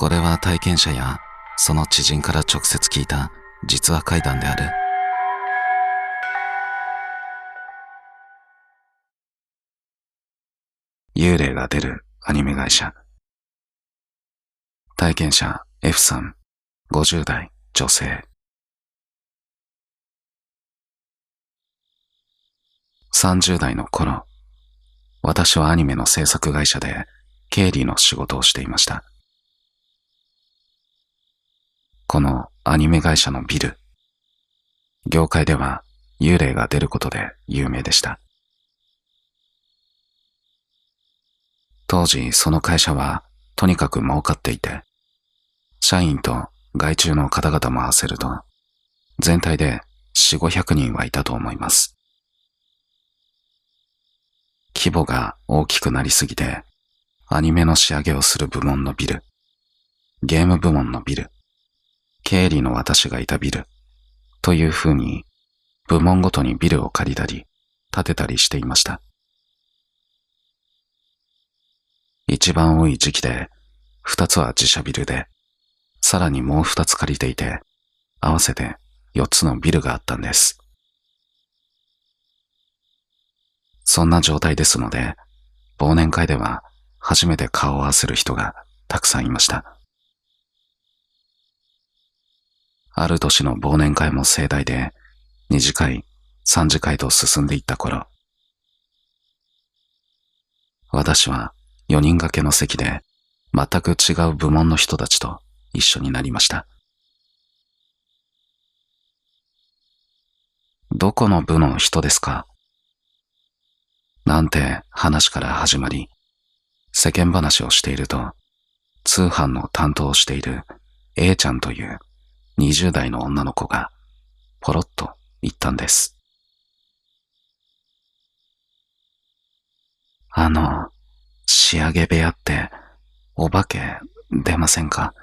これは体験者やその知人から直接聞いた実話怪談である。幽霊が出るアニメ会社。体験者 F さん、50代女性。30代の頃、私はアニメの制作会社で経理の仕事をしていました。このアニメ会社のビル、業界では幽霊が出ることで有名でした。当時その会社はとにかく儲かっていて、社員と外注の方々も合わせると、全体で4、500人はいたと思います。規模が大きくなりすぎて、アニメの仕上げをする部門のビル、ゲーム部門のビル、経理の私がいたビル、という風に部門ごとにビルを借りたり建てたりしていました。一番多い時期で2つは自社ビルで、さらにもう2つ借りていて、合わせて4つのビルがあったんです。そんな状態ですので、忘年会では初めて顔を合わせる人がたくさんいました。ある年の忘年会も盛大で、2次会、3次会と進んでいった頃、私は4人掛けの席で全く違う部門の人たちと一緒になりました。どこの部の人ですか？なんて話から始まり、世間話をしていると、通販の担当をしている A ちゃんという20代の女の子がポロッと言ったんです。仕上げ部屋ってお化け出ませんか？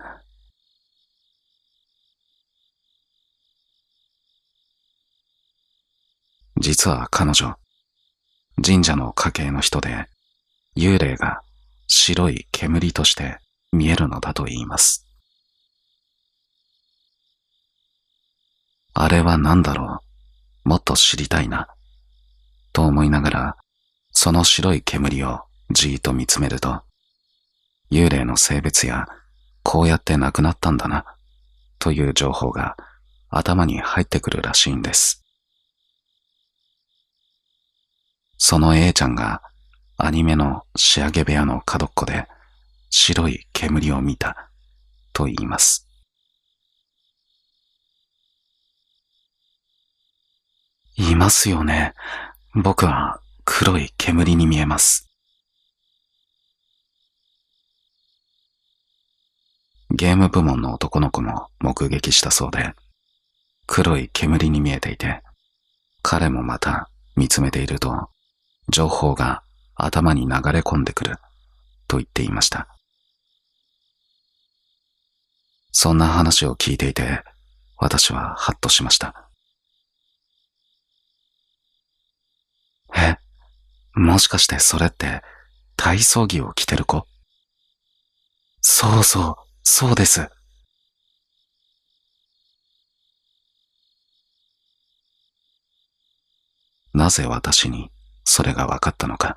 実は彼女、神社の家系の人で、幽霊が白い煙として見えるのだと言います。あれは何だろう、もっと知りたいな、と思いながら、その白い煙をじーっと見つめると、幽霊の性別やこうやって亡くなったんだな、という情報が頭に入ってくるらしいんです。その A ちゃんがアニメの仕上げ部屋の角っこで白い煙を見たと言います。いますよね。僕は黒い煙に見えます。ゲーム部門の男の子も目撃したそうで、黒い煙に見えていて、彼もまた見つめていると、情報が頭に流れ込んでくると言っていました。そんな話を聞いていて、私はハッとしました。え、もしかしてそれって体操着を着てる子？そうそう、そうです。なぜ私にそれが分かったのか。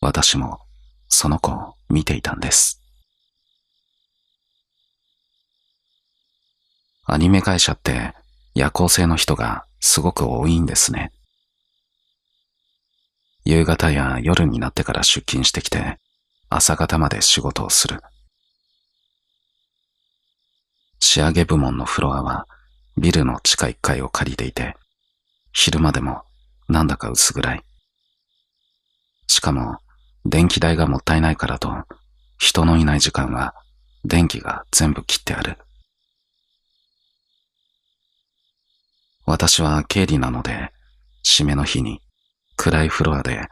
私もその子を見ていたんです。アニメ会社って夜行性の人がすごく多いんですね。夕方や夜になってから出勤してきて、朝方まで仕事をする。仕上げ部門のフロアはビルの地下1階を借りていて、昼間でもなんだか薄暗い。しかも電気代がもったいないからと、人のいない時間は電気が全部切ってある。私は経理なので、締めの日に暗いフロアで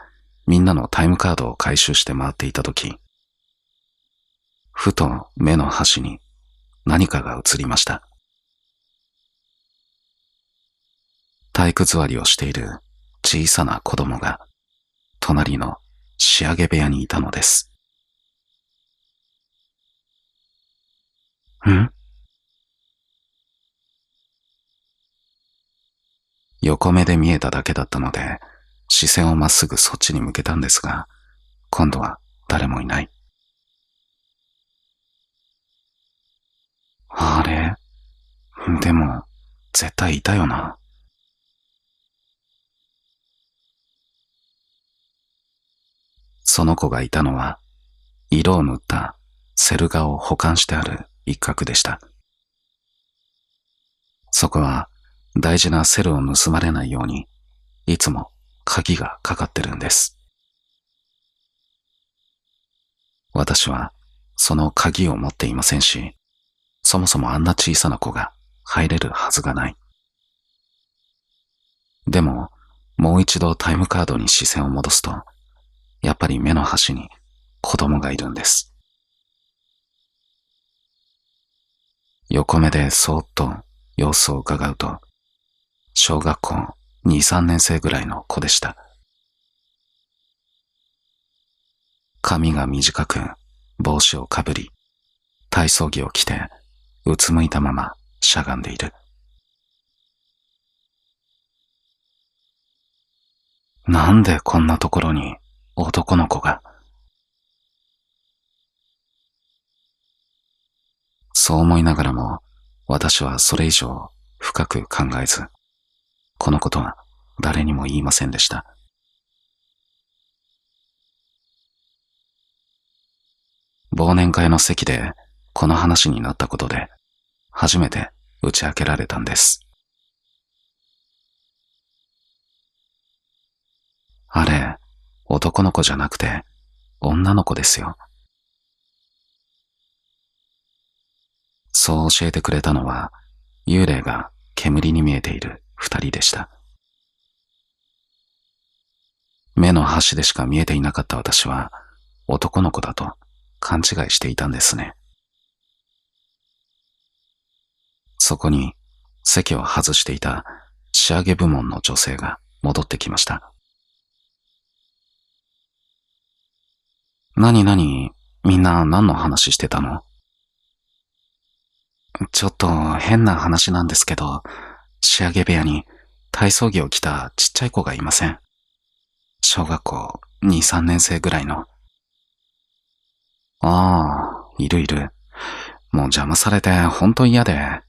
みんなのタイムカードを回収して回っていたとき、ふと目の端に何かが映りました。体育座りをしている小さな子供が隣の仕上げ部屋にいたのです。ん？横目で見えただけだったので、視線をまっすぐそっちに向けたんですが、今度は誰もいない。あれ？でも、絶対いたよな。その子がいたのは、色を塗ったセル画を保管してある一角でした。そこは大事なセルを盗まれないように、いつも鍵がかかってるんです。私はその鍵を持っていませんし、そもそもあんな小さな子が入れるはずがない。でも、もう一度タイムカードに視線を戻すと、やっぱり目の端に子供がいるんです。横目でそーっと様子を伺うと、小学校2、3年生ぐらいの子でした。髪が短く、帽子をかぶり、体操着を着て、うつむいたまましゃがんでいる。なんでこんなところに男の子が。そう思いながらも、私はそれ以上深く考えず、このことは誰にも言いませんでした。忘年会の席でこの話になったことで、初めて打ち明けられたんです。あれ、男の子じゃなくて女の子ですよ。そう教えてくれたのは、幽霊が煙に見えている二人でした。目の端でしか見えていなかった私は、男の子だと勘違いしていたんですね。そこに席を外していた仕上げ部門の女性が戻ってきました。なになに、みんな何の話してたの？ちょっと変な話なんですけど、仕上げ部屋に体操着を着たちっちゃい子がいません？小学校2、3年生ぐらいの。ああ、いるいる。もう邪魔されてほんと嫌で。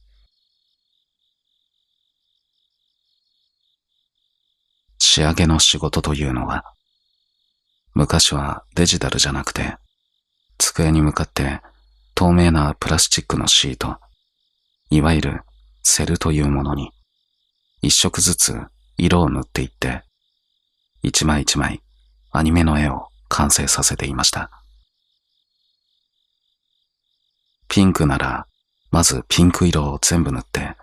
仕上げの仕事というのは、昔はデジタルじゃなくて、机に向かって透明なプラスチックのシート、いわゆるセルというものに、一色ずつ色を塗っていって、一枚一枚アニメの絵を完成させていました。ピンクなら、まずピンク色を全部塗って、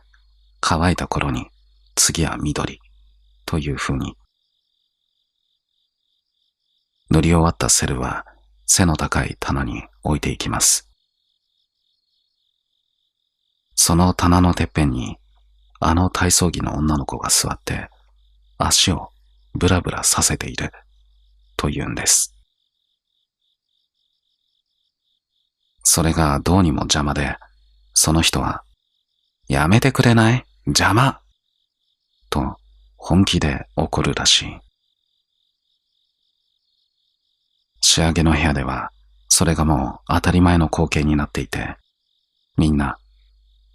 乾いた頃に次は緑という風に。塗り終わったセルは背の高い棚に置いていきます。その棚のてっぺんに、あの体操着の女の子が座って、足をブラブラさせているというんです。それがどうにも邪魔で、その人は、やめてくれない？邪魔！と本気で怒るらしい。仕上げの部屋では、それがもう当たり前の光景になっていて、みんな、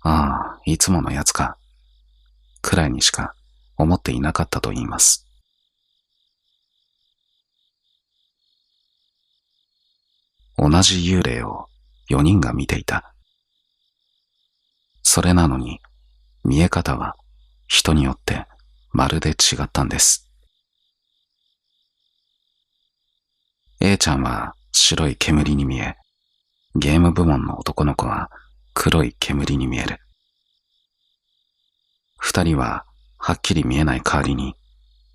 ああ、いつものやつか、くらいにしか思っていなかったと言います。同じ幽霊を4人が見ていた。それなのに、見え方は人によってまるで違ったんです。A ちゃんは白い煙に見え、ゲーム部門の男の子は黒い煙に見える。二人ははっきり見えない代わりに、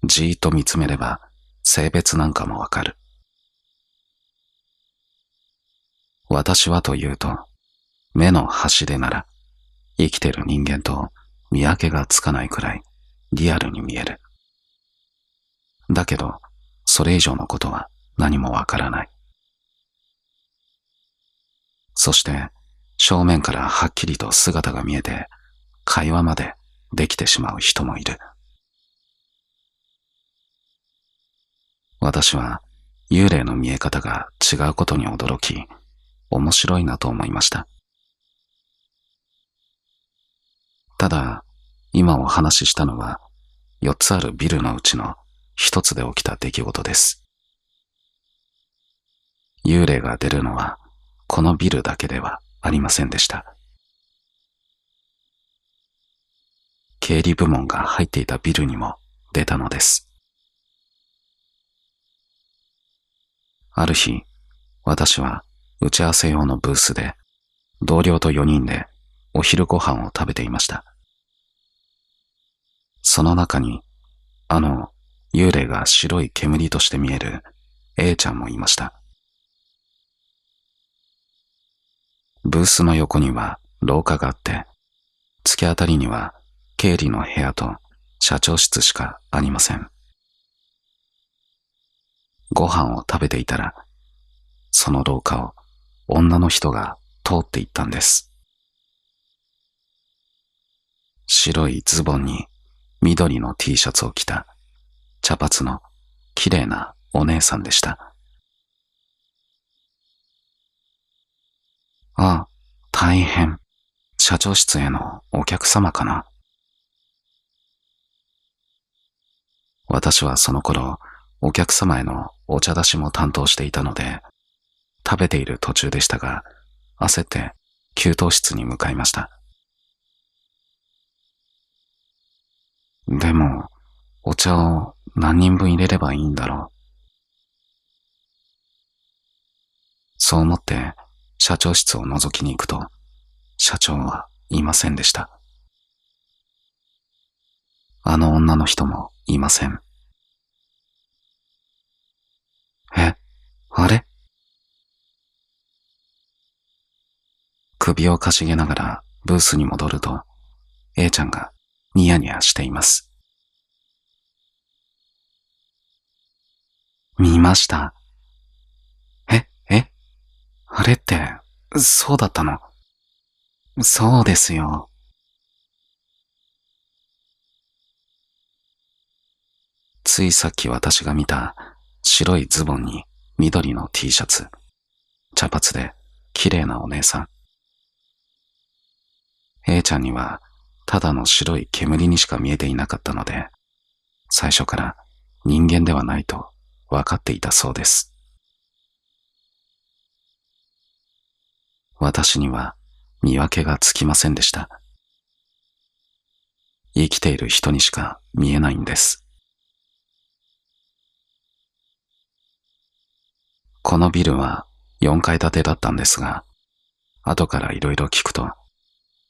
じーっと見つめれば性別なんかもわかる。私はというと、目の端でなら、生きてる人間と見分けがつかないくらいリアルに見える。だけど、それ以上のことは何もわからない。そして、正面からはっきりと姿が見えて、会話までできてしまう人もいる。私は幽霊の見え方が違うことに驚き、面白いなと思いました。ただ、今お話ししたのは、4つあるビルのうちの1つで起きた出来事です。幽霊が出るのは、このビルだけではありませんでした。経理部門が入っていたビルにも出たのです。ある日、私は打ち合わせ用のブースで同僚と4人でお昼ご飯を食べていました。その中に、幽霊が白い煙として見える A ちゃんもいました。ブースの横には廊下があって、突き当たりには経理の部屋と社長室しかありません。ご飯を食べていたら、その廊下を女の人が通っていったんです。白いズボンに緑の T シャツを着た茶髪の綺麗なお姉さんでした。ああ、大変。社長室へのお客様かな。私はその頃、お客様へのお茶出しも担当していたので、食べている途中でしたが、焦って給湯室に向かいました。でも、お茶を何人分入れればいいんだろう。そう思って社長室を覗きに行くと、社長はいませんでした。あの女の人もいません。あれ？首をかしげながらブースに戻ると、A ちゃんがニヤニヤしています。見ました。あれって、そうだったの？そうですよ。ついさっき私が見た白いズボンに緑の T シャツ、茶髪で綺麗なお姉さん。A ちゃんにはただの白い煙にしか見えていなかったので、最初から人間ではないと分かっていたそうです。私には見分けがつきませんでした。生きている人にしか見えないんです。このビルは4階建てだったんですが、後からいろいろ聞くと、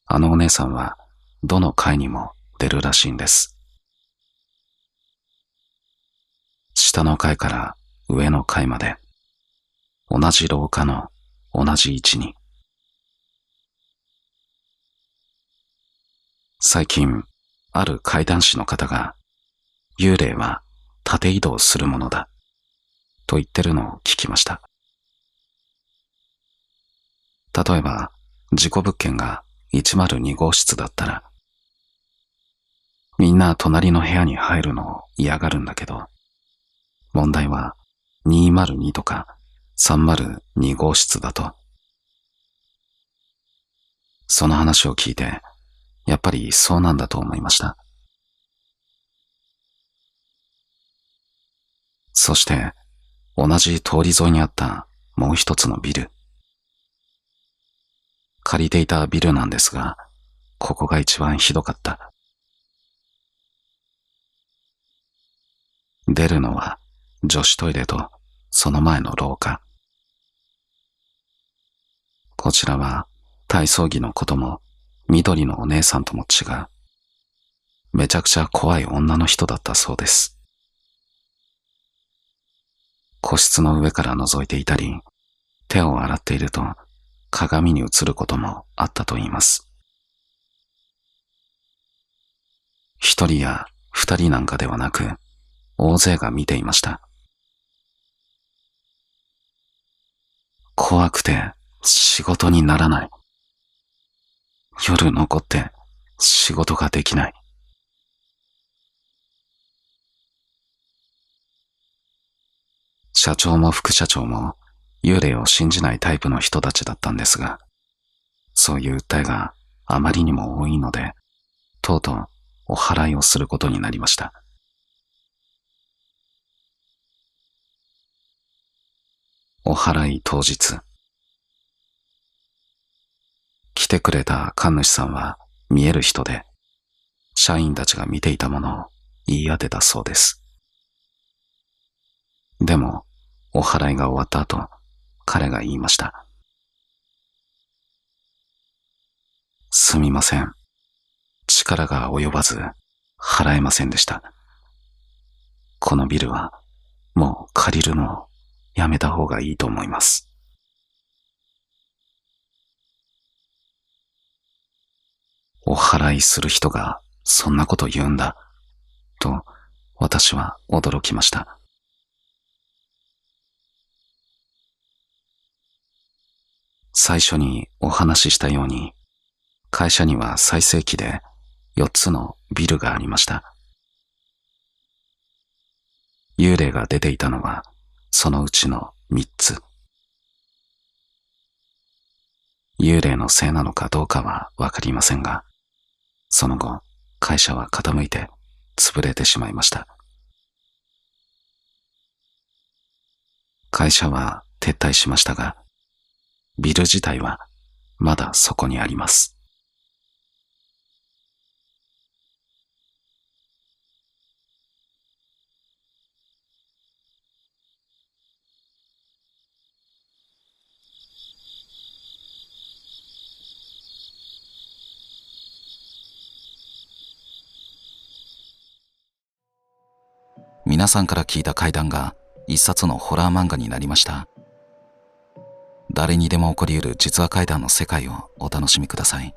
あのお姉さんはどの階にも出るらしいんです。下の階から上の階まで、同じ廊下の同じ位置に。最近、ある怪談師の方が、幽霊は縦移動するものだ、と言ってるのを聞きました。例えば、事故物件が102号室だったら、みんな隣の部屋に入るのを嫌がるんだけど、問題は202とか302号室だと。その話を聞いて、やっぱりそうなんだと思いました。そして、同じ通り沿いにあったもう一つのビル。借りていたビルなんですが、ここが一番ひどかった。出るのは女子トイレとその前の廊下。こちらは体操着のことも緑のお姉さんとも違う。めちゃくちゃ怖い女の人だったそうです。個室の上から覗いていたり、手を洗っていると鏡に映ることもあったといいます。一人や二人なんかではなく、大勢が見ていました。怖くて仕事にならない。夜残って仕事ができない。社長も副社長も幽霊を信じないタイプの人たちだったんですが、そういう訴えがあまりにも多いので、とうとうお祓いをすることになりました。お祓い当日、来てくれた神主さんは見える人で、社員たちが見ていたものを言い当てたそうです。でも、お祓いが終わった後、彼が言いました。すみません。力が及ばず、払えませんでした。このビルは、もう借りるのをやめた方がいいと思います。お祓いする人がそんなこと言うんだ、と私は驚きました。最初にお話ししたように、会社には最盛期で4つのビルがありました。幽霊が出ていたのはそのうちの3つ。幽霊のせいなのかどうかはわかりませんが、その後、会社は傾いて潰れてしまいました。会社は撤退しましたが、ビル自体はまだそこにあります。皆さんから聞いた怪談が一冊のホラー漫画になりました。誰にでも起こり得る実話怪談の世界をお楽しみください。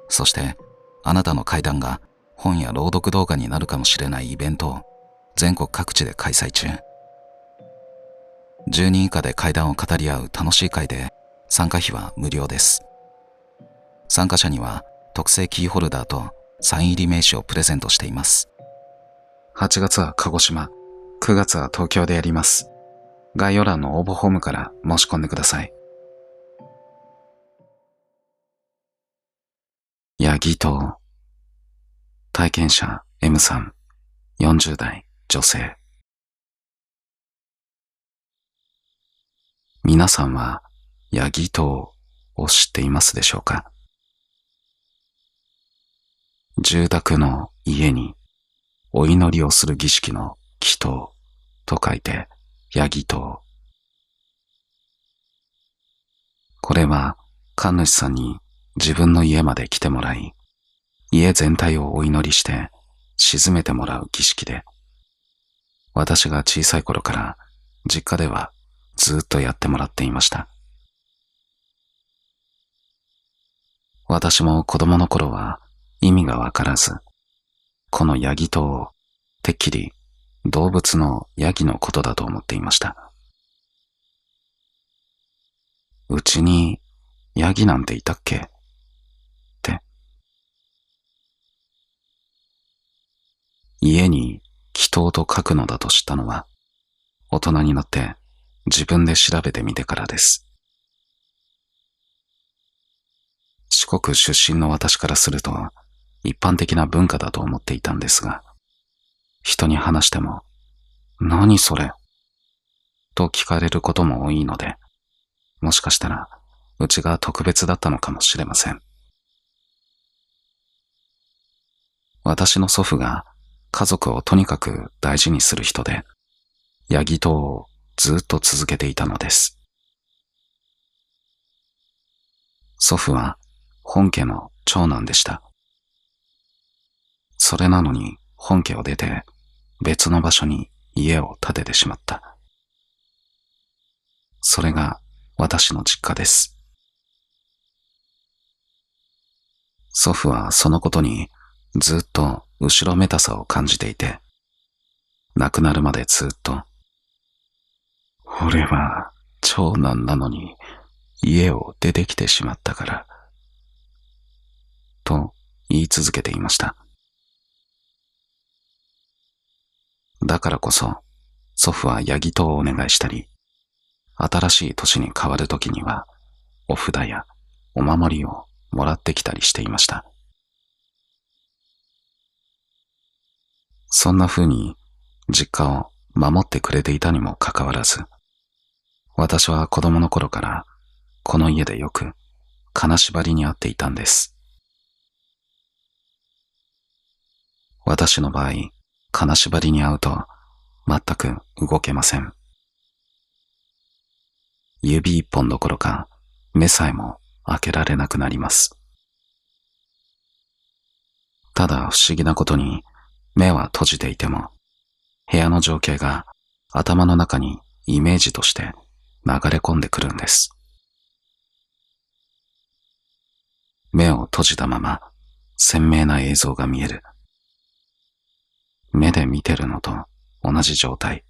そして、あなたの怪談が本や朗読動画になるかもしれないイベントを全国各地で開催中。10人以下で怪談を語り合う楽しい会で、参加費は無料です。参加者には特製キーホルダーとサイン入り名刺をプレゼントしています。8月は鹿児島、9月は東京でやります。概要欄の応募フォームから申し込んでください。ヤギ島。体験者 M さん、40代女性。皆さんはヤギ島を知っていますでしょうか？住宅の家にお祈りをする儀式の祈祷と書いてヤギ塔。これは神主さんに自分の家まで来てもらい、家全体をお祈りして鎮めてもらう儀式で、私が小さい頃から実家ではずっとやってもらっていました。私も子供の頃は意味がわからず、このヤギ塔をてっきり動物のヤギのことだと思っていました。うちにヤギなんていたっけって。家に祈祷と書くのだと知ったのは、大人になって自分で調べてみてからです。四国出身の私からすると一般的な文化だと思っていたんですが、人に話しても、何それと聞かれることも多いので、もしかしたらうちが特別だったのかもしれません。私の祖父が家族をとにかく大事にする人で、ヤギ塔をずっと続けていたのです。祖父は本家の長男でした。それなのに本家を出て別の場所に家を建ててしまった。それが私の実家です。祖父はそのことにずっと後ろめたさを感じていて、亡くなるまでずっと、俺は長男なのに家を出てきてしまったから、と言い続けていました。だからこそ、祖父はヤギ糖をお願いしたり、新しい年に変わる時には、お札やお守りをもらってきたりしていました。そんな風に実家を守ってくれていたにもかかわらず、私は子供の頃からこの家でよく金縛りに遭っていたんです。私の場合、金縛りに遭うと全く動けません。指一本どころか目さえも開けられなくなります。ただ不思議なことに目は閉じていても部屋の情景が頭の中にイメージとして流れ込んでくるんです。目を閉じたまま鮮明な映像が見える。目で見てるのと同じ状態。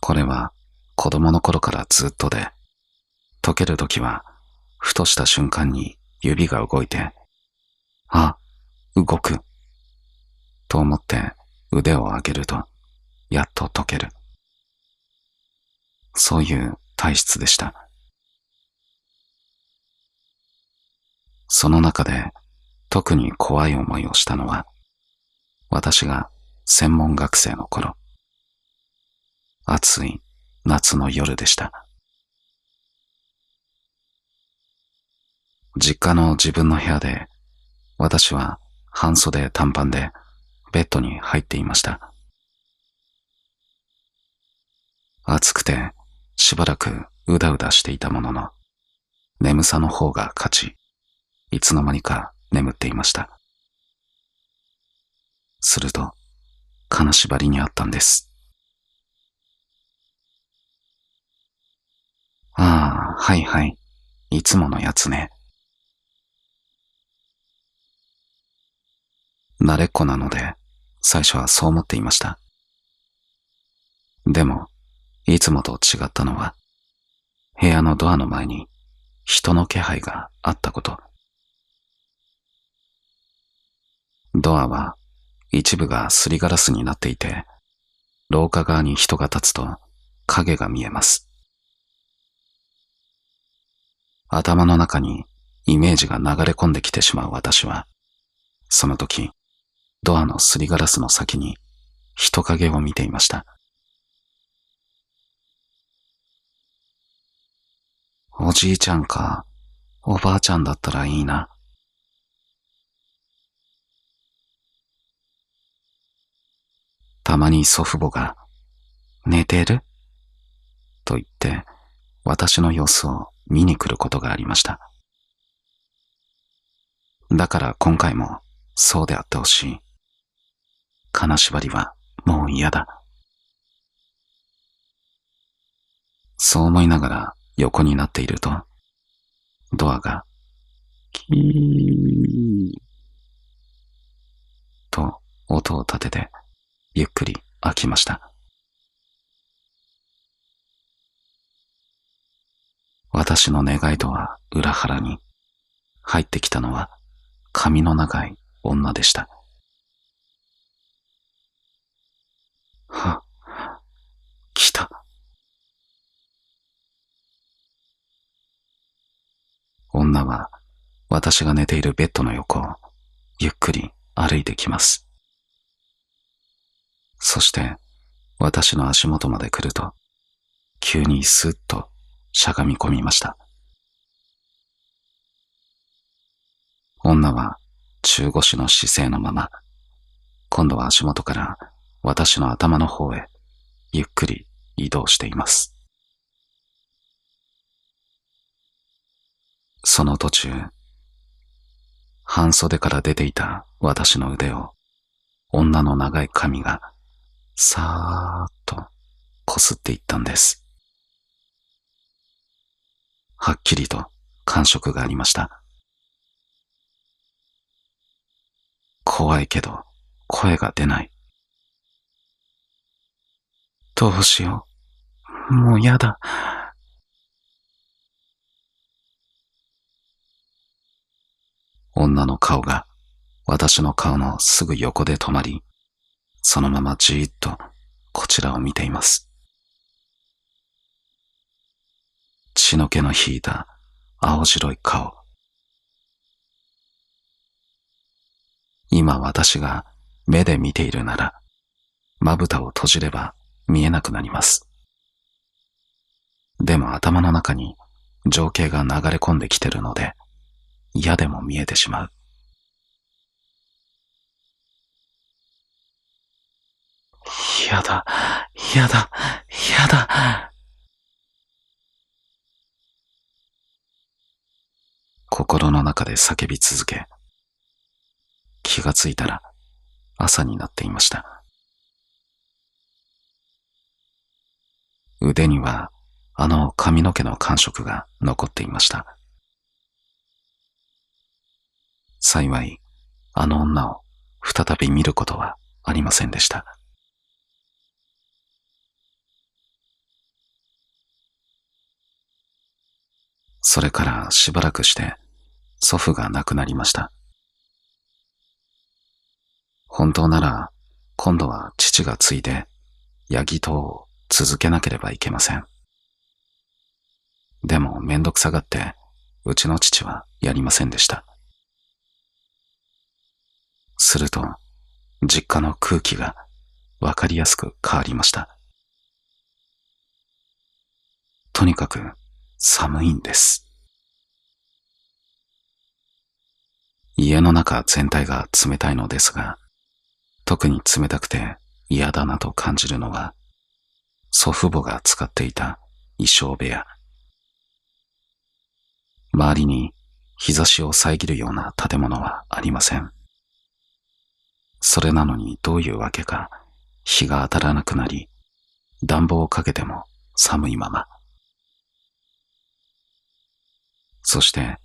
これは子供の頃からずっとで、解けるときはふとした瞬間に指が動いて、あ、動くと思って腕を上げるとやっと解ける。そういう体質でした。その中で特に怖い思いをしたのは、私が専門学生の頃、暑い夏の夜でした。実家の自分の部屋で、私は半袖短パンでベッドに入っていました。暑くてしばらくうだうだしていたものの、眠さの方が勝ち、いつの間にか眠っていました。すると、金縛りにあったんです。ああ、はいはい、いつものやつね。慣れっこなので、最初はそう思っていました。でも、いつもと違ったのは、部屋のドアの前に人の気配があったこと。ドアは一部がすりガラスになっていて、廊下側に人が立つと影が見えます。頭の中にイメージが流れ込んできてしまう私は、その時、ドアのすりガラスの先に人影を見ていました。おじいちゃんか、おばあちゃんだったらいいな。たまに祖父母が、寝てると言って、私の様子を見に来ることがありました。だから今回もそうであってほしい。金縛りはもう嫌だ。そう思いながら横になっていると、ドアがキーと音を立ててゆっくり開きました。私の願いとは裏腹に入ってきたのは髪の長い女でした。は、来た。女は私が寝ているベッドの横をゆっくり歩いてきます。そして私の足元まで来ると急にスッとしゃがみ込みました。女は中腰の姿勢のまま、今度は足元から私の頭の方へゆっくり移動しています。その途中、半袖から出ていた私の腕を女の長い髪がさーっとこすっていったんです。はっきりと感触がありました。怖いけど声が出ない。どうしよう。もうやだ。女の顔が私の顔のすぐ横で止まり、そのままじーっとこちらを見ています。血の気の引いた青白い顔。今私が目で見ているなら、まぶたを閉じれば見えなくなります。でも頭の中に情景が流れ込んできてるので、嫌でも見えてしまう。嫌だ、嫌だ、嫌だ。心の中で叫び続け、気がついたら朝になっていました。腕にはあの髪の毛の感触が残っていました。幸い、あの女を再び見ることはありませんでした。それからしばらくして祖父が亡くなりました。本当なら今度は父が継いでヤギ島を続けなければいけません。でもめんどくさがってうちの父はやりませんでした。すると実家の空気がわかりやすく変わりました。とにかく寒いんです。家の中全体が冷たいのですが、特に冷たくて嫌だなと感じるのは、祖父母が使っていた衣装部屋。周りに日差しを遮るような建物はありません。それなのにどういうわけか日が当たらなくなり、暖房をかけても寒いまま。そして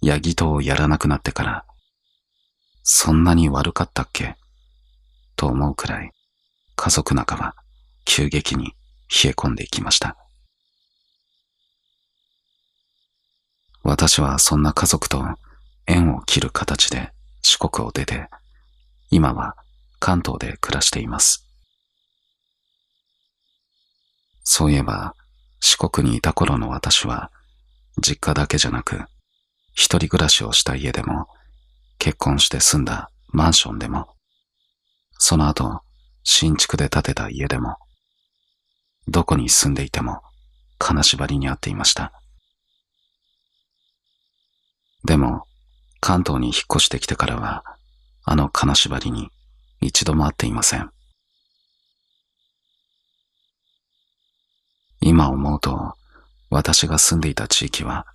ヤギトをやらなくなってから、そんなに悪かったっけと思うくらい家族仲は急激に冷え込んでいきました。私はそんな家族と縁を切る形で四国を出て、今は関東で暮らしています。そういえば四国にいた頃の私は、実家だけじゃなく一人暮らしをした家でも、結婚して住んだマンションでも、その後新築で建てた家でも、どこに住んでいても金縛りにあっていました。でも関東に引っ越してきてからは、あの金縛りに一度も会っていません。今思うと、私が住んでいた地域は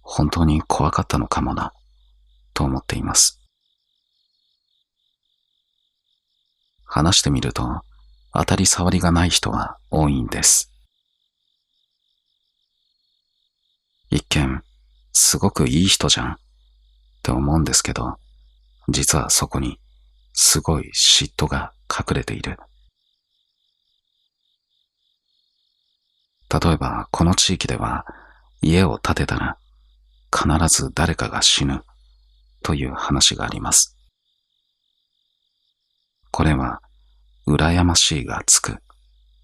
本当に怖かったのかもな、と思っています。話してみると、当たり障りがない人は多いんです。一見、すごくいい人じゃんって思うんですけど、実はそこにすごい嫉妬が隠れている。例えばこの地域では、家を建てたら必ず誰かが死ぬという話があります。これは羨ましいがつく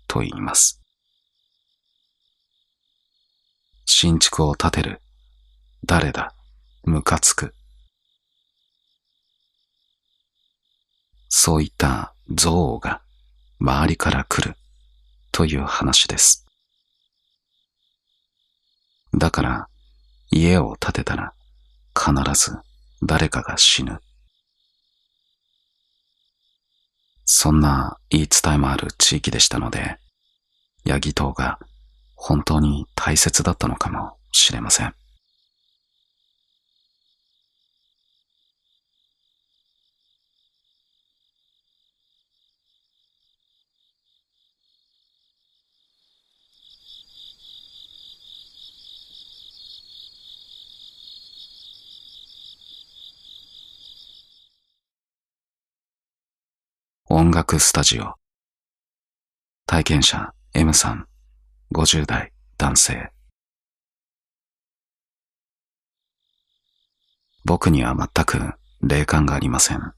と言います。新築を建てる、誰だ、ムカつく。そういった憎悪が周りから来るという話です。だから家を建てたら必ず誰かが死ぬ。そんな言い伝えもある地域でしたので、ヤギ島が本当に大切だったのかもしれません。音楽スタジオ。体験者 M さん、50代男性。僕には全く霊感がありません。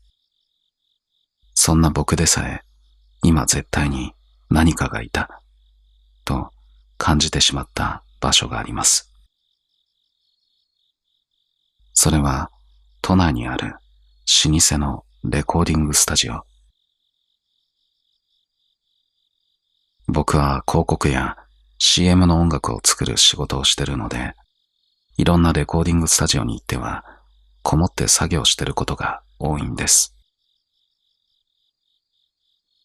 そんな僕でさえ、今絶対に何かがいた、と感じてしまった場所があります。それは都内にある老舗のレコーディングスタジオ。僕は広告や CM の音楽を作る仕事をしてるので、いろんなレコーディングスタジオに行っては、こもって作業してることが多いんです。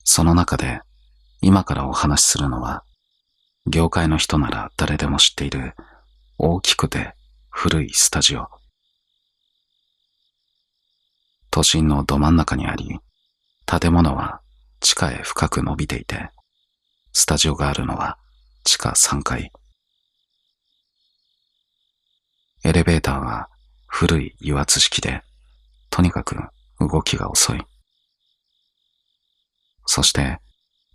その中で、今からお話しするのは、業界の人なら誰でも知っている大きくて古いスタジオ。都心のど真ん中にあり、建物は地下へ深く伸びていて、スタジオがあるのは地下3階。エレベーターは古い油圧式で、とにかく動きが遅い。そして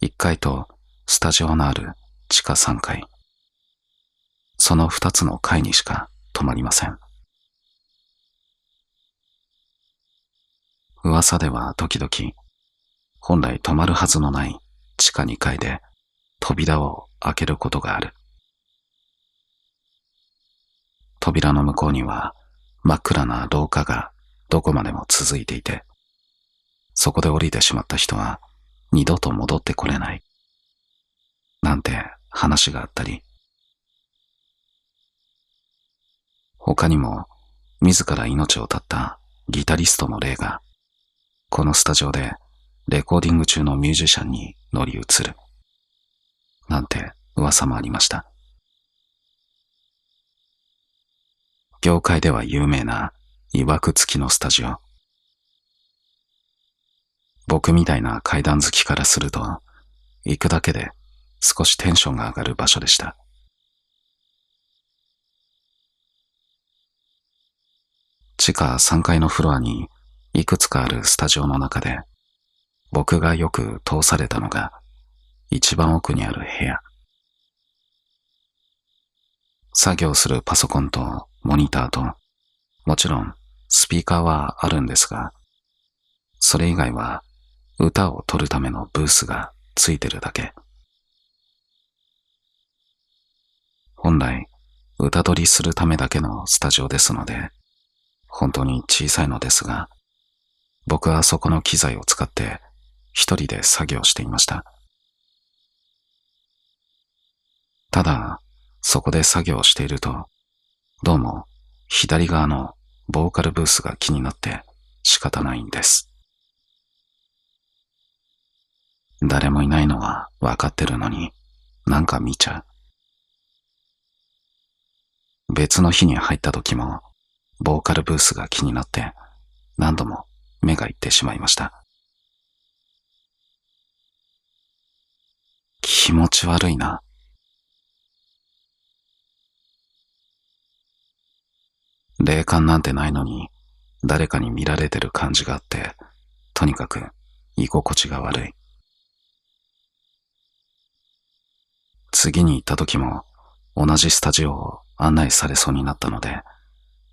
1階とスタジオのある地下3階。その2つの階にしか止まりません。噂では時々、本来止まるはずのない地下2階で扉を開けることがある。扉の向こうには真っ暗な廊下がどこまでも続いていて、そこで降りてしまった人は二度と戻ってこれない。なんて話があったり、他にも自ら命を絶ったギタリストの霊が、このスタジオでレコーディング中のミュージシャンに乗り移る。なんて噂もありました。業界では有名な曰く付きのスタジオ。僕みたいな階段好きからすると、行くだけで少しテンションが上がる場所でした。地下3階のフロアにいくつかあるスタジオの中で、僕がよく通されたのが一番奥にある部屋。作業するパソコンとモニターと、もちろんスピーカーはあるんですが、それ以外は歌を撮るためのブースがついてるだけ。本来歌撮りするためだけのスタジオですので、本当に小さいのですが、僕はそこの機材を使って一人で作業していました。ただ、そこで作業していると、どうも左側のボーカルブースが気になって仕方ないんです。誰もいないのはわかってるのに、なんか見ちゃう。別の日に入った時も、ボーカルブースが気になって何度も目がいってしまいました。気持ち悪いな。霊感なんてないのに誰かに見られてる感じがあって、とにかく居心地が悪い。次に行った時も同じスタジオを案内されそうになったので、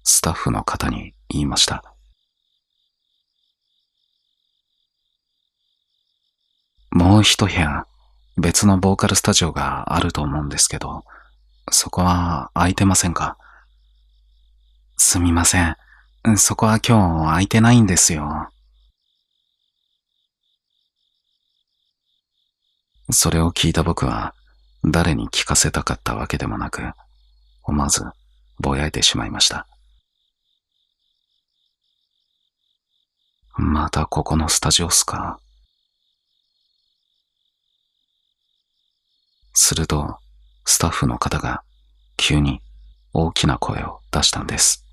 スタッフの方に言いました。もう一部屋、別のボーカルスタジオがあると思うんですけど、そこは空いてませんか？すみません。そこは今日空いてないんですよ。それを聞いた僕は、誰に聞かせたかったわけでもなく、思わずぼやいてしまいました。またここのスタジオっすか。すると、スタッフの方が急に大きな声を出したんです。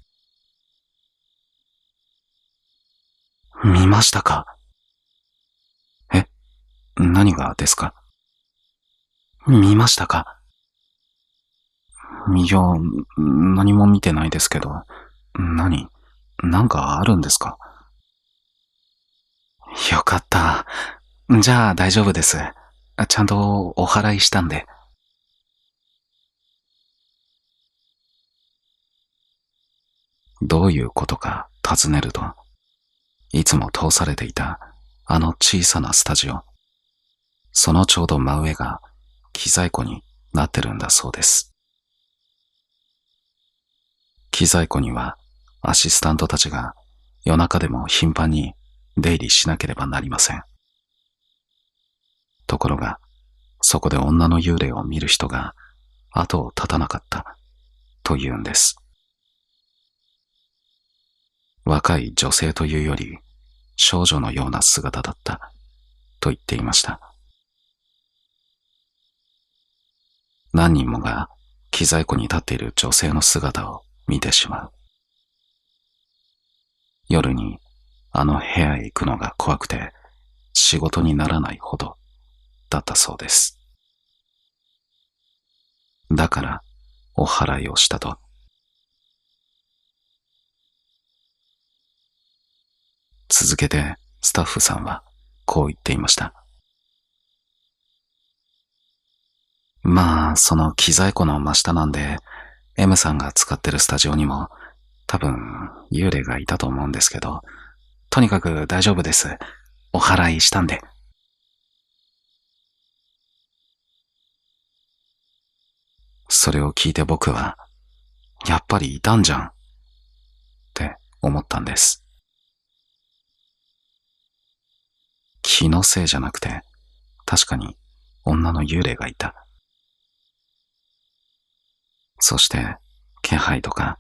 見ましたか？え、何がですか？見ましたか？いや、何も見てないですけど、なんかあるんですか？よかった。じゃあ大丈夫です。ちゃんとお祓いしたんで。どういうことか訪ねると、いつも通されていたあの小さなスタジオ、そのちょうど真上が機材庫になってるんだそうです。機材庫にはアシスタントたちが夜中でも頻繁に出入りしなければなりません。ところが、そこで女の幽霊を見る人が後を絶たなかったというんです。若い女性というより少女のような姿だったと言っていました。何人もが機材庫に立っている女性の姿を見てしまう。夜にあの部屋へ行くのが怖くて仕事にならないほどだったそうです。だからお祓いをしたと。続けてスタッフさんはこう言っていました。まあ、その機材庫の真下なんで、M さんが使ってるスタジオにも多分幽霊がいたと思うんですけど、とにかく大丈夫です。お祓いしたんで。それを聞いて僕は、やっぱりいたんじゃんって思ったんです。気のせいじゃなくて、確かに女の幽霊がいた。そして気配とか、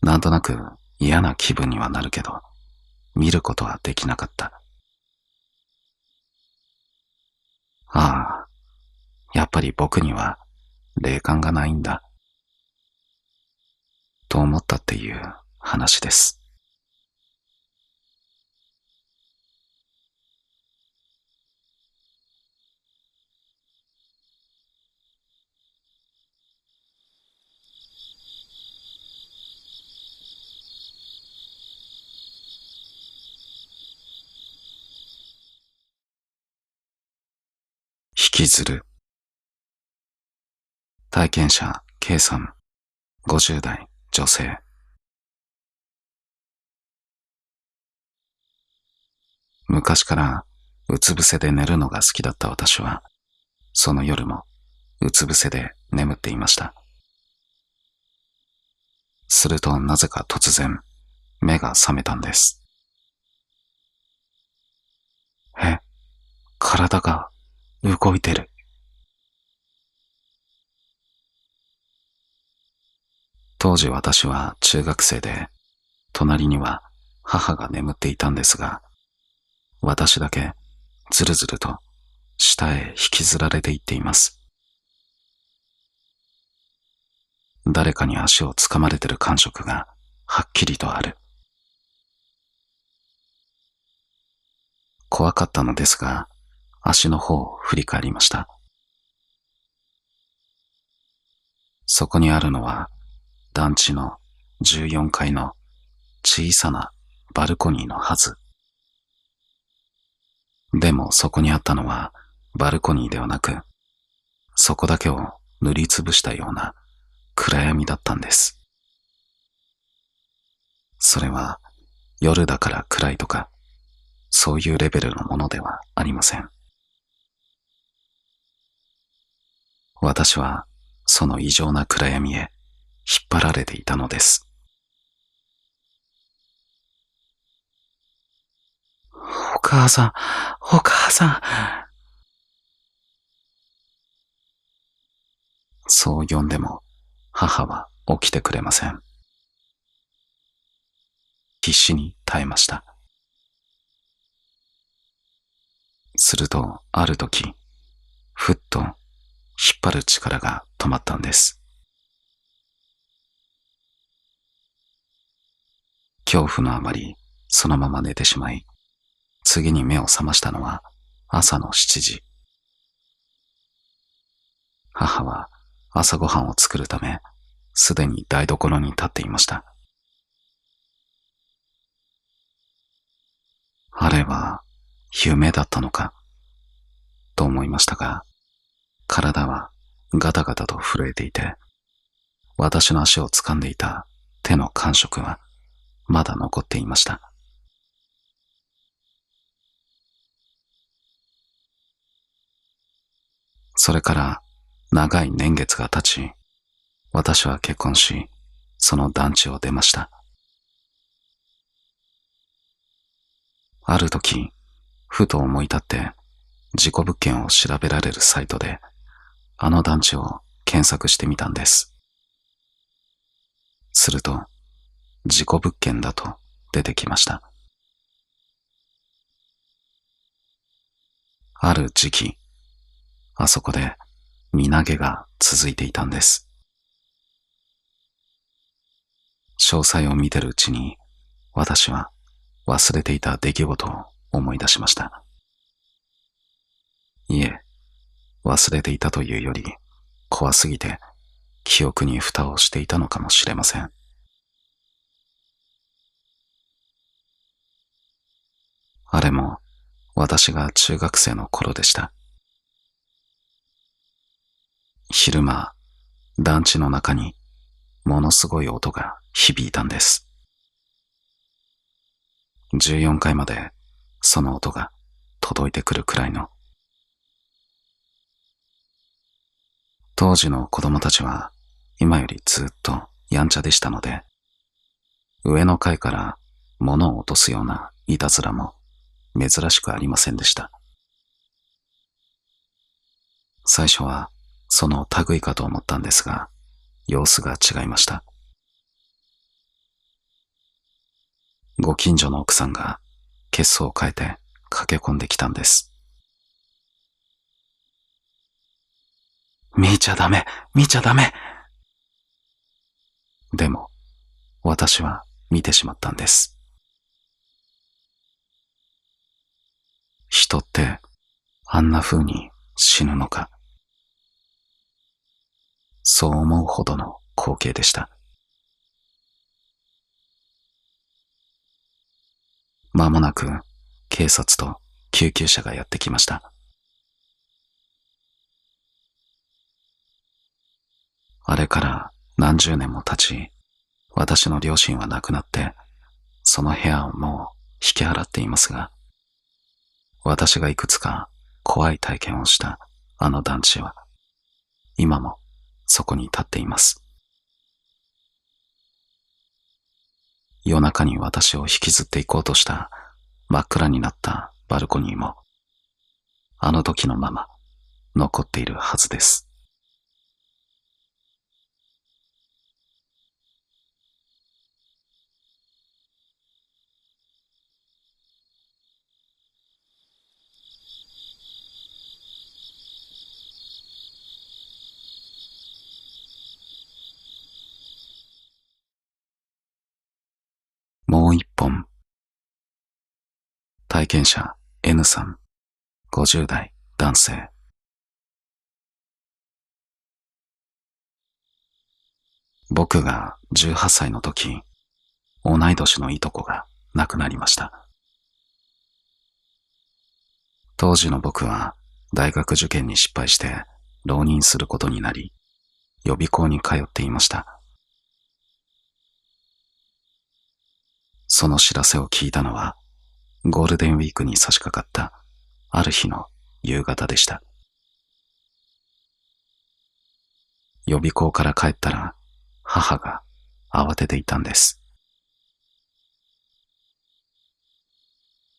なんとなく嫌な気分にはなるけど、見ることはできなかった。ああ、やっぱり僕には霊感がないんだ、と思ったっていう話です。引きずる。体験者 K さん、50代女性。昔からうつ伏せで寝るのが好きだった私は、その夜もうつ伏せで眠っていました。するとなぜか突然目が覚めたんです。え、体が動いてる。当時私は中学生で、隣には母が眠っていたんですが、私だけずるずると下へ引きずられていっています。誰かに足をつかまれてる感触がはっきりとある。怖かったのですが、足の方を振り返りました。そこにあるのは団地の14階の小さなバルコニーのはず。でもそこにあったのはバルコニーではなく、そこだけを塗りつぶしたような暗闇だったんです。それは夜だから暗いとか、そういうレベルのものではありません。私はその異常な暗闇へ引っ張られていたのです。お母さん、お母さん。そう呼んでも母は起きてくれません。必死に耐えました。するとある時、ふっと引っ張る力が止まったんです。恐怖のあまりそのまま寝てしまい、次に目を覚ましたのは朝の7時。母は朝ごはんを作るため、すでに台所に立っていました。あれは夢だったのかと思いましたが、体はガタガタと震えていて、私の足を掴んでいた手の感触はまだ残っていました。それから長い年月が経ち、私は結婚し、その団地を出ました。ある時、ふと思い立って事故物件を調べられるサイトで、あの団地を検索してみたんです。すると、事故物件だと出てきました。ある時期、あそこで身投げが続いていたんです。詳細を見てるうちに、私は忘れていた出来事を思い出しました。いえ、忘れていたというより、怖すぎて記憶に蓋をしていたのかもしれません。あれも私が中学生の頃でした。昼間、団地の中にものすごい音が響いたんです。14階までその音が届いてくるくらいの。当時の子供たちは今よりずっとやんちゃでしたので、上の階から物を落とすようないたずらも珍しくありませんでした。最初はその類かと思ったんですが、様子が違いました。ご近所の奥さんが血相を変えて駆け込んできたんです。見ちゃダメ、見ちゃダメ。でも、私は見てしまったんです。人ってあんな風に死ぬのか。そう思うほどの光景でした。間もなく警察と救急車がやってきました。あれから何十年も経ち、私の両親は亡くなって、その部屋をもう引き払っていますが、私がいくつか怖い体験をしたあの団地は、今もそこに立っています。夜中に私を引きずって行こうとした真っ暗になったバルコニーも、あの時のまま残っているはずです。もう一本。体験者 N さん、50代男性。僕が18歳の時、同い年のいとこが亡くなりました。当時の僕は大学受験に失敗して浪人することになり、予備校に通っていました。その知らせを聞いたのは、ゴールデンウィークに差し掛かったある日の夕方でした。予備校から帰ったら、母が慌てていたんです。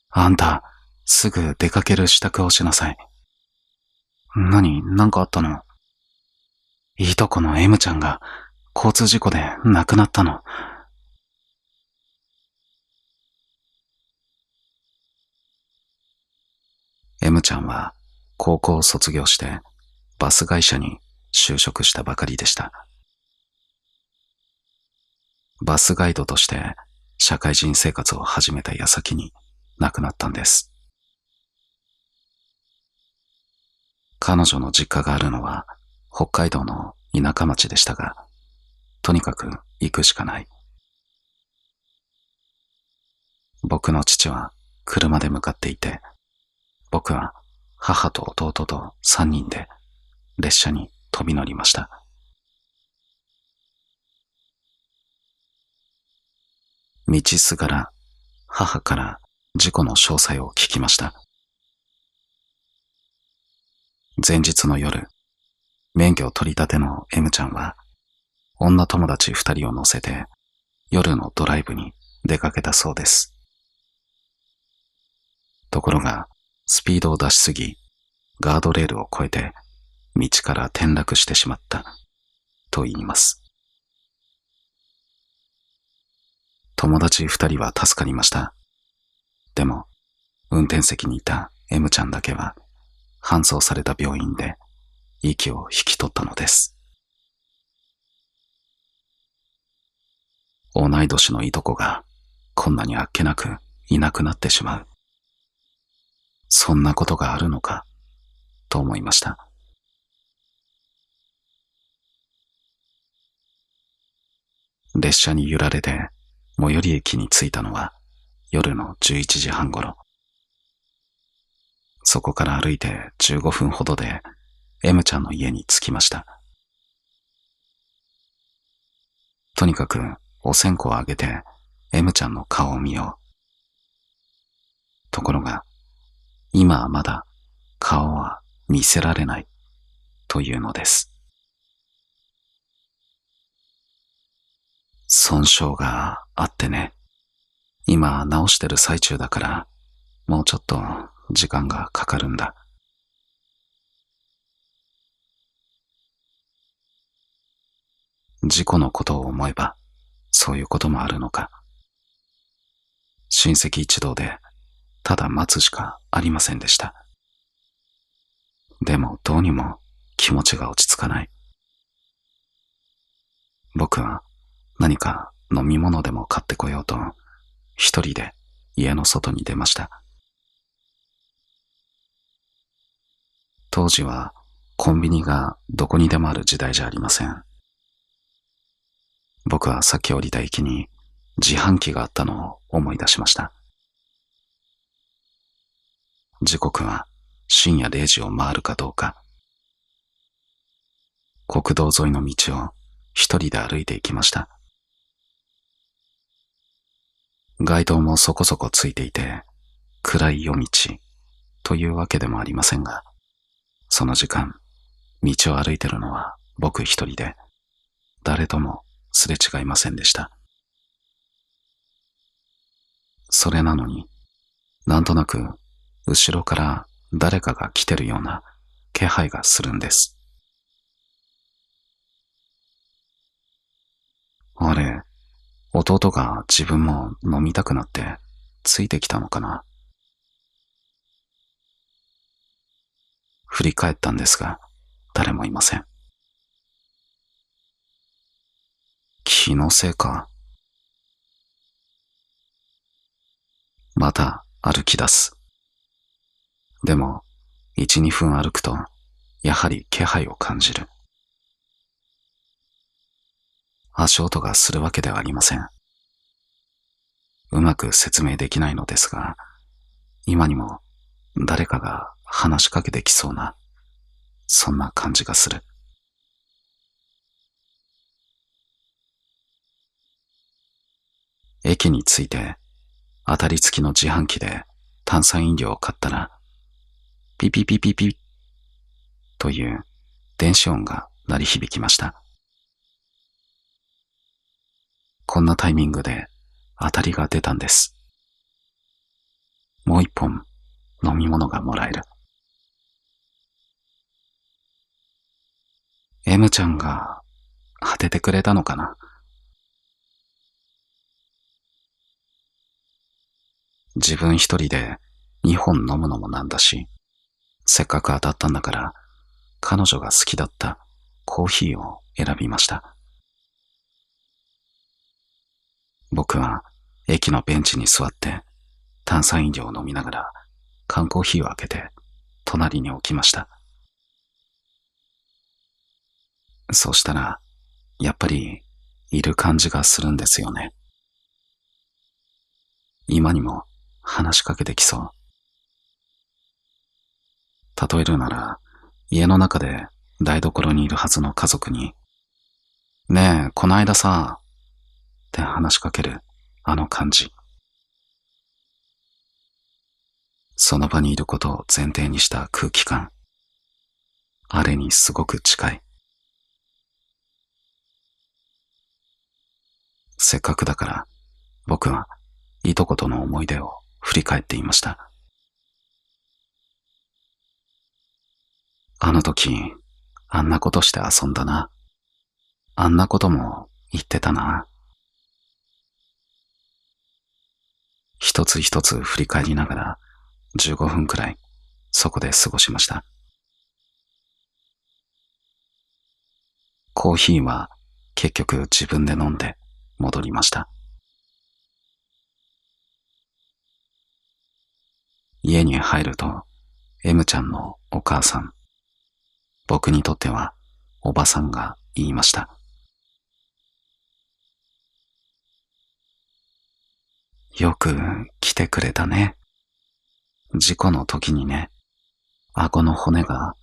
あんた、すぐ出かける支度をしなさい。なんかあったの？いとこの M ちゃんが交通事故で亡くなったの。M ちゃんは高校を卒業してバス会社に就職したばかりでした。バスガイドとして社会人生活を始めた矢先に亡くなったんです。彼女の実家があるのは北海道の田舎町でしたが、とにかく行くしかない。僕の父は車で向かっていて、僕は母と弟と3人で列車に飛び乗りました。道すがら母から事故の詳細を聞きました。前日の夜、免許取り立ての M ちゃんは、女友達2人を乗せて夜のドライブに出かけたそうです。ところが、スピードを出しすぎ、ガードレールを越えて道から転落してしまったと言います。友達2人は助かりました。でも、運転席にいた M ちゃんだけは搬送された病院で息を引き取ったのです。同い年のいとこがこんなにあっけなくいなくなってしまう。そんなことがあるのかと思いました。列車に揺られて最寄り駅に着いたのは夜の11時半ごろ。そこから歩いて15分ほどで M ちゃんの家に着きました。とにかくお線香をあげて M ちゃんの顔を見よう。ところが、今はまだ顔は見せられないというのです。損傷があってね。今直してる最中だから、もうちょっと時間がかかるんだ。事故のことを思えば、そういうこともあるのか。親戚一同で、ただ待つしかありませんでした。でもどうにも気持ちが落ち着かない。僕は何か飲み物でも買ってこようと、一人で家の外に出ました。当時はコンビニがどこにでもある時代じゃありません。僕はさっき降りた駅に自販機があったのを思い出しました。時刻は深夜0時を回るかどうか。国道沿いの道を一人で歩いて行きました。街灯もそこそこついていて、暗い夜道というわけでもありませんが、その時間、道を歩いてるのは僕一人で、誰ともすれ違いませんでした。それなのに、なんとなく後ろから誰かが来てるような気配がするんです。あれ、弟が自分も飲みたくなってついてきたのかな。振り返ったんですが、誰もいません。気のせいか。また歩き出す。でも、1、2分歩くと、やはり気配を感じる。足音がするわけではありません。うまく説明できないのですが、今にも誰かが話しかけてきそうな、そんな感じがする。駅に着いて、当たり付きの自販機で炭酸飲料を買ったら、ピピピピピという電子音が鳴り響きました。こんなタイミングで当たりが出たんです。もう一本飲み物がもらえる。M ちゃんが当ててくれたのかな。自分一人で2本飲むのもなんだし、せっかく当たったんだから彼女が好きだったコーヒーを選びました。僕は駅のベンチに座って炭酸飲料を飲みながら缶コーヒーを開けて隣に置きました。そうしたらやっぱりいる感じがするんですよね。今にも話しかけてきそう。例えるなら家の中で台所にいるはずの家族に、ねえ、この間さ、って話しかけるあの感じ。その場にいることを前提にした空気感。あれにすごく近い。せっかくだから僕はいとことの思い出を振り返っていました。あの時、あんなことして遊んだな。あんなことも言ってたな。一つ一つ振り返りながら15分くらいそこで過ごしました。コーヒーは結局自分で飲んで戻りました。家に入ると M ちゃんのお母さん、僕にとってはおばさんが言いました。よく来てくれたね。事故の時にね、顎の骨が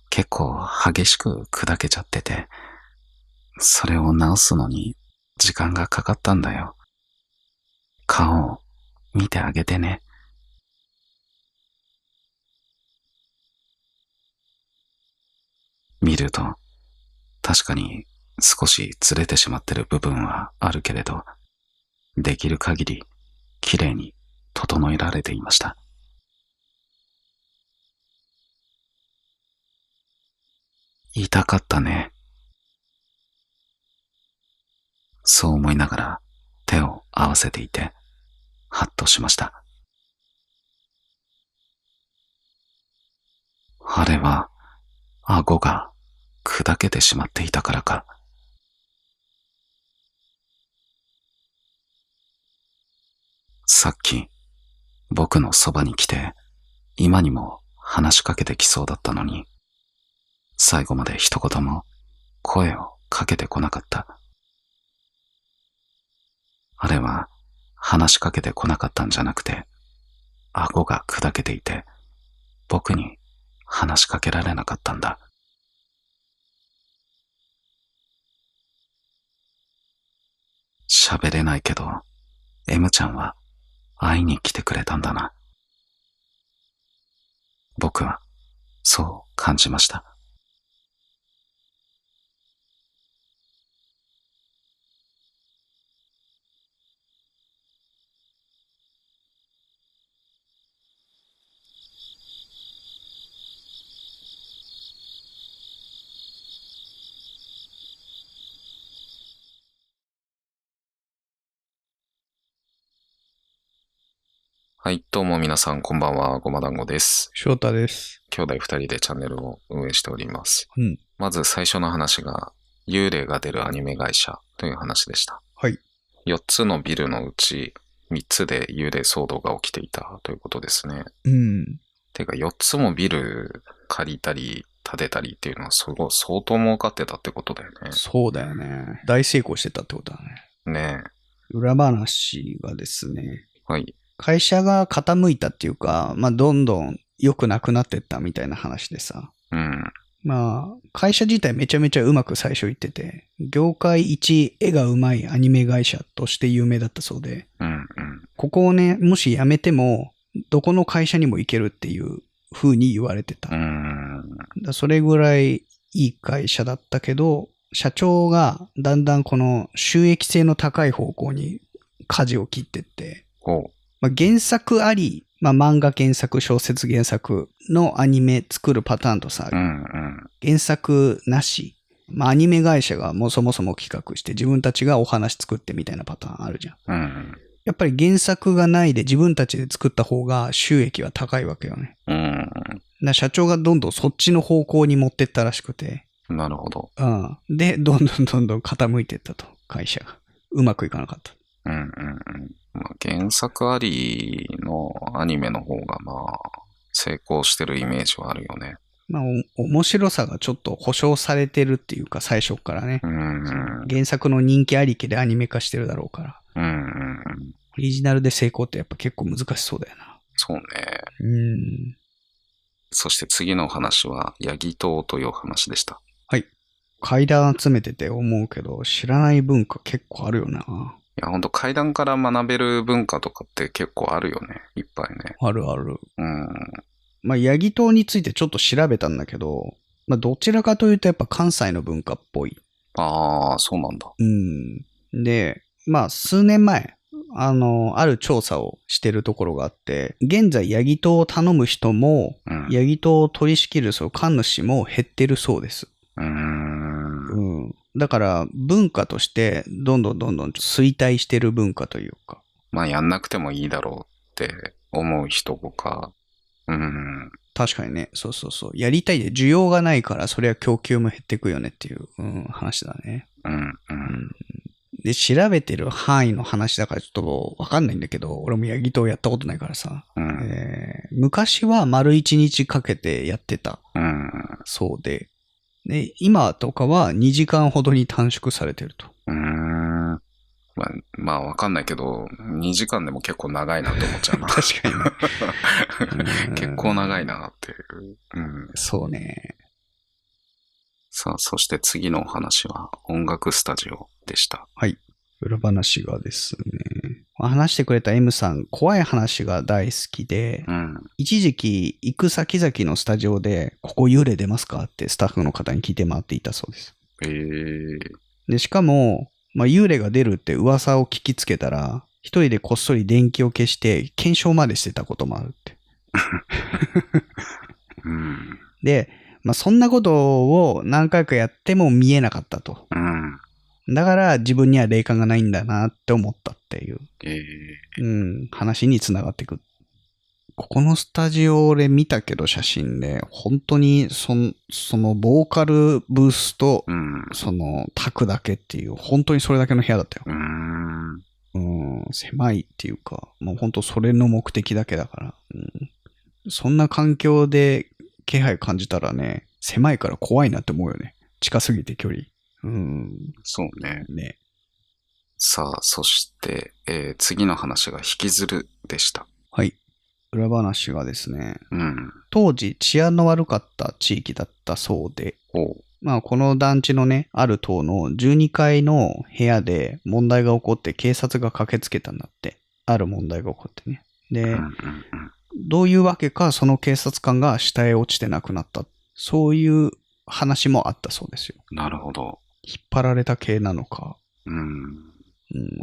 結構激しく砕けちゃってて、それを治すのに時間がかかったんだよ。顔を見てあげてね。見ると確かに少しずれてしまってる部分はあるけれど、できる限りきれいに整えられていました。痛かったね。そう思いながら手を合わせていて、ハッとしました。あれは顎が砕けてしまっていたからか。さっき僕のそばに来て今にも話しかけてきそうだったのに、最後まで一言も声をかけてこなかった。あれは話しかけてこなかったんじゃなくて、顎が砕けていて僕に話しかけられなかったんだ。喋れないけど M ちゃんは会いに来てくれたんだな。僕はそう感じました。はい、どうも皆さんこんばんは、ごま団子です。翔太です。兄弟二人でチャンネルを運営しております。うん。まず最初の話が、幽霊が出るアニメ会社という話でした。はい。4つのビルのうち3つで幽霊騒動が起きていたということですね。うん。てか4つもビル借りたり建てたりっていうのは相当儲かってたってことだよね。そうだよね。大成功してたってことだね。ね裏話がですね、え。はい。会社が傾いたっていうか、まあ、どんどん良くなくなってったみたいな話でさ。うん。まあ、会社自体めちゃめちゃうまく最初言ってて、業界一絵がうまいアニメ会社として有名だったそうで、うんうん。ここをね、もし辞めても、どこの会社にも行けるっていう風に言われてた。それぐらいいい会社だったけど、社長がだんだんこの収益性の高い方向に舵を切ってって、まあ、原作あり、まあ、漫画原作、小説原作のアニメ作るパターンとさ、原作なし、まあ、アニメ会社がもうそもそも企画して自分たちがお話作ってみたいなパターンあるじゃん。やっぱり原作がないで自分たちで作った方が収益は高いわけよね。社長がどんどんそっちの方向に持ってったらしくて。なるほど。で、どんどん傾いていったと、会社が。うまくいかなかった。まあ、原作ありのアニメの方がまあ成功してるイメージはあるよね。まあ、面白さがちょっと保証されてるっていうか、最初からね。原作の人気ありきでアニメ化してるだろうから。オリジナルで成功ってやっぱ結構難しそうだよな。そうね。そして次の話は、ヤギ島という話でした。はい。階段集めてて思うけど、知らない文化結構あるよな。や、ほんと階段から学べる文化とかって結構あるよね。いっぱいね。あるある。うん。まあ、ヤギ島についてちょっと調べたんだけど、まあ、どちらかというとやっぱ関西の文化っぽい。ああ、そうなんだ。うん。で、まあ、数年前、ある調査をしてるところがあって、現在ヤギ島を頼む人も、うん。ヤギ島を取り仕切るその神主も減ってるそうです。うん。だから文化としてどんどん衰退してる文化というか。まあ、やんなくてもいいだろうって思う人とか。うん。確かにね。そうそうそう。やりたいで需要がないからそれは供給も減っていくよねっていう、話だね。うん。うん。で、調べてる範囲の話だからちょっとわかんないんだけど、俺もヤギ島やったことないからさ。うん。昔は丸1日かけてやってたうん。そうで、で、今とかは2時間ほどに短縮されてると。まあ、わかんないけど、2時間でも結構長いなと思っちゃうな。確かにね。結構長いなっていう。うん。そうね。さあ、そして次のお話は音楽スタジオでした。はい。裏話がですね。話してくれた M さん、怖い話が大好きで、うん。一時期行く先々のスタジオで、ここ幽霊出ますかってスタッフの方に聞いて回っていたそうです。で、しかも、まあ、幽霊が出るって噂を聞きつけたら、一人でこっそり電気を消して検証までしてたこともあるって。うん。で、まあ、そんなことを何回かやっても見えなかったと。うん。だから自分には霊感がないんだなって思ったっていう、話につながっていく。ここのスタジオ俺見たけど写真で、本当にそのボーカルブースと、そのタクだけっていう、本当にそれだけの部屋だったよ。狭いっていうか、もう本当それの目的だけだから。そんな環境で気配感じたらね、狭いから怖いなって思うよね。近すぎて距離。そうね。ね。さあ、そして、次の話が引きずるでした。はい。裏話がですね、うん。当時治安の悪かった地域だったそうで、まあこの団地のね、ある棟の12階の部屋で問題が起こって警察が駆けつけたんだって。ある問題が起こってね。で、どういうわけかその警察官が下へ落ちて亡くなった。そういう話もあったそうですよ。なるほど。引っ張られた系なのか。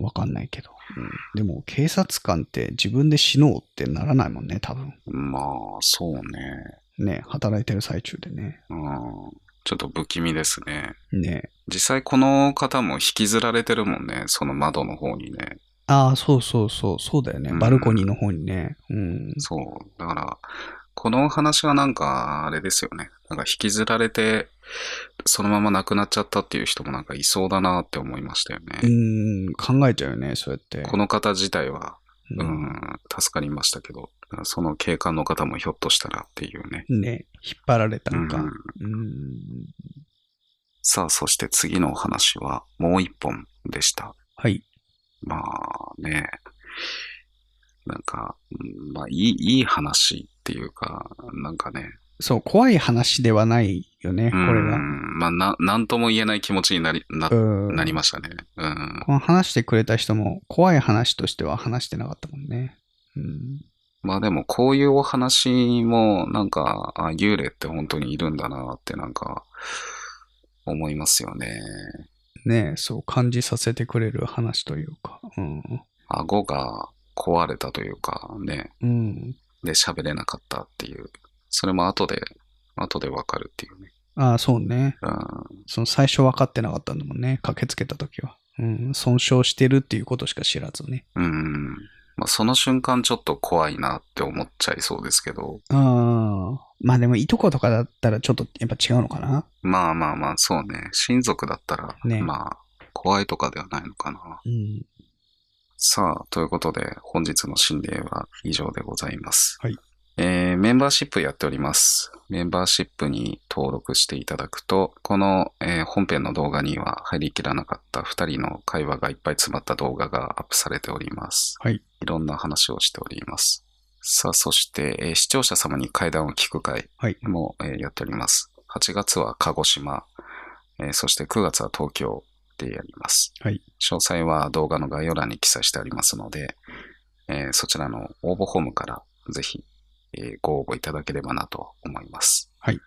わかんないけど。でも警察官って自分で死のうってならないもんね、多分。まあ、そうね。ね、働いてる最中でね。ちょっと不気味ですね。ね。実際この方も引きずられてるもんね。その窓の方にね。ああ、そうだよね。バルコニーの方にね。そう。だから、この話はなんか、あれですよね。なんか引きずられて、そのまま亡くなっちゃったっていう人もなんかいそうだなって思いましたよね。考えちゃうよね、そうやって。この方自体は、助かりましたけど、その警官の方もひょっとしたらっていうね。ね、引っ張られたのか。さあ、そして次のお話はもう一本でした。はい。まあね、なんか、まあいい話っていうか、なんかね。そう、怖い話ではないよね、これが。まあなんとも言えない気持ちになりましたね。この話してくれた人も怖い話としては話してなかったもんね。まあでもこういうお話もなんか、幽霊って本当にいるんだなってなんか思いますよね。ね、そう感じさせてくれる話というか。顎が壊れたというかね。で喋れなかったっていう。それも後でわかるっていうね。ああ、そうね。その最初分かってなかったんだもんね。駆けつけた時は。損傷してるっていうことしか知らずね。まあ、その瞬間ちょっと怖いなって思っちゃいそうですけど。まあでもいとことかだったらちょっとやっぱ違うのかな。まあ、そうね。親族だったら、ね、まあ、怖いとかではないのかな。さあ、ということで本日の心霊は以上でございます。はい。メンバーシップやっております。メンバーシップに登録していただくと、この、本編の動画には入りきらなかった2人の会話がいっぱい詰まった動画がアップされております。はい。いろんな話をしております。さあ、そして、視聴者様に怪談を聞く会も、やっております。8月は鹿児島、そして9月は東京してやります。はい。詳細は動画の概要欄に記載してありますので、そちらの応募フォームからぜひ、ご応募いただければなと思います。はい。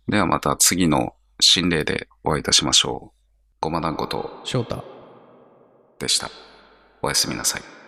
ではまた次の心霊でお会いいたしましょう。ごま団子と翔太。でした。おやすみなさい。